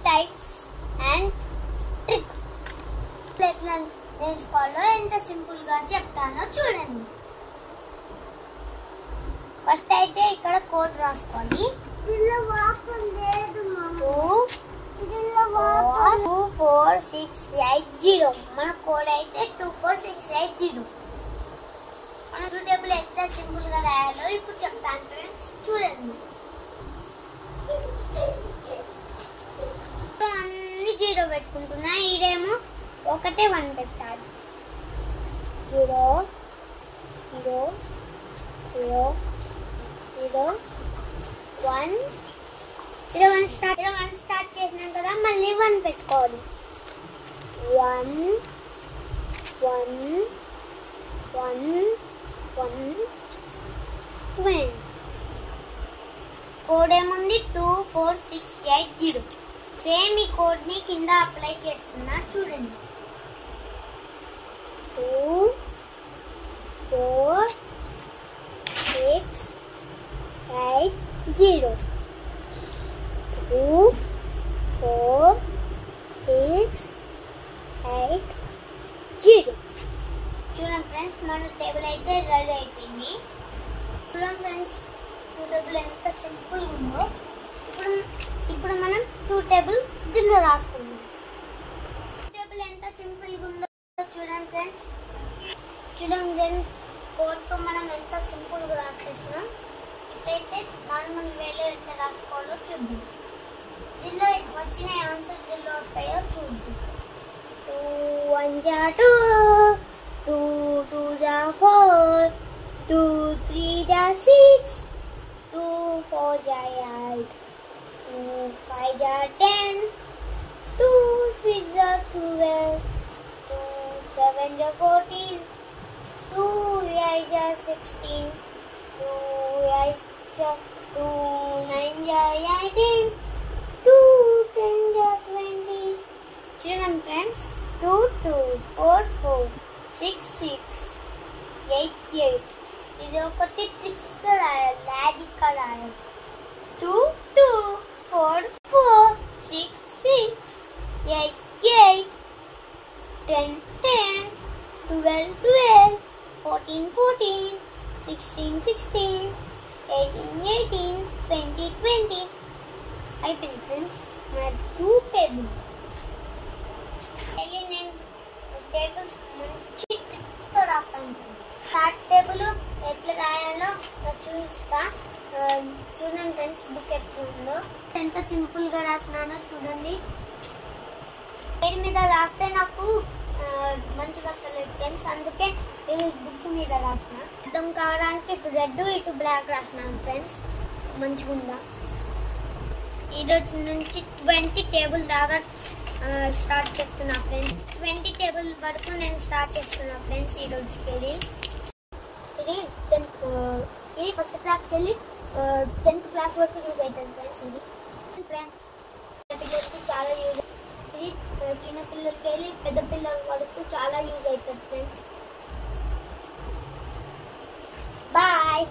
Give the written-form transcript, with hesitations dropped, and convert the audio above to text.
Types and trick ఎట్లా నేర్చుకోవాలో ఎంత simple గా చెప్తానో చూడండి. ఫస్ట్ అయితే ఇక్కడ కోడ్ రాసుకోండి. 2 4 6 8 0. మన కోడ్ అయితే 24680. మన టేబుల్ ఎంత సింపుల్ గా రాయాలో ఇప్పుడు చెప్తాను ఫ్రెండ్స్, చూడండి. అన్ని 0 పెట్టుకుంటున్నా. ఇదేమో 1 1 పెట్టాలి. 0 0 0 0 1 స్టార్ట్ చేసినాం కదా, మళ్ళీ 1 పెట్టుకోవాలి. 1 1 1 1 20. కోడ్ ఏముంది 2 4 6 8 0. సేమ్ ఈ కోడ్ ని కింద అప్లై చేస్తున్నా, చూడండి. 2 4 6 8 0. 2 4 6 8 0. చూడండి ఫ్రెండ్స్, మన టేబుల్ అయితే రెడీ అయిపోయింది. చూడండి ఫ్రెండ్స్, 2 టేబుల్ ఎంత సింపుల్ ఉందో. ఇప్పుడు మనం 2 టేబుల్ దీనిలో రాసుకుందాం. 2 టేబుల్ ఎంత సింపుల్ ఉందో చూడండి ఫ్రెండ్స్. చూడండి ఫ్రెండ్స్, కోడ్తో మనం ఎంత సింపుల్ గా రాసేసినాం. ఇప్పుడైతే నార్మల్ వేలో ఎంత రాసుకోవాలో చూద్దాం. దీనిలో వచ్చిన ఆన్సర్ దీనిలో వస్తాయో చూద్దాం. 2 1 2 2 2 4 2 3 6 2 4 8 2 5 10 2 6 12 2 7 14 2 8 16 2 8 2 9 18 2 10 20. చూడండి ఫ్రెండ్స్, 2 2 4 4 6 6 8 8. ఇది ఒకటి ట్రిక్స్ గా రాయాలి, లాజిక్ గా రాయాలి. 2 2 4 4 6 6 8 8 10 10 12 12 14 14 16 16 18 18 20 20. అయిపోయింది ఫ్రెండ్స్ మన 2 టేబుల్. నేను టేబుల్స్ మంచి ట్రిక్తో రాస్తాను. థర్డ్ టేబుల్ ఎట్లా రాయాలో చూస్తా. చూడండి ఫ్రెండ్స్, బుక్ ఎట్లా ఉందో, ఎంత సింపుల్ గా రాసినానో చూడండి. పేరు మీద రాస్తే నాకు మంచిగా వస్తలేదు ఫ్రెండ్స్, అందుకే నేను బుక్ మీద రాసిన. అర్థం కావడానికి ఇటు రెడ్ ఇటు బ్లాక్ రాసినాను ఫ్రెండ్స్, మంచిగా ఉందా. ఈరోజు నుంచి 20 టేబుల్ దాకా స్టార్ట్ చేస్తున్నా ఫ్రెండ్స్. 20 టేబుల్ వరకు నేను స్టార్ట్ చేస్తున్నా ఫ్రెండ్స్ ఈ రోజుకి వెళ్ళి. ఇది ఫస్ట్ క్లాస్కి వెళ్ళి 10th క్లాస్ వరకు యూజ్ అవుతుంది ఫ్రెండ్స్. ఇది ఫ్రెండ్స్ పిల్లలకి చాలా యూజ్, ఇది చిన్న పిల్లలకి వెళ్ళి పెద్ద పిల్లల వరకు చాలా యూజ్ అవుతుంది ఫ్రెండ్స్. బాయ్.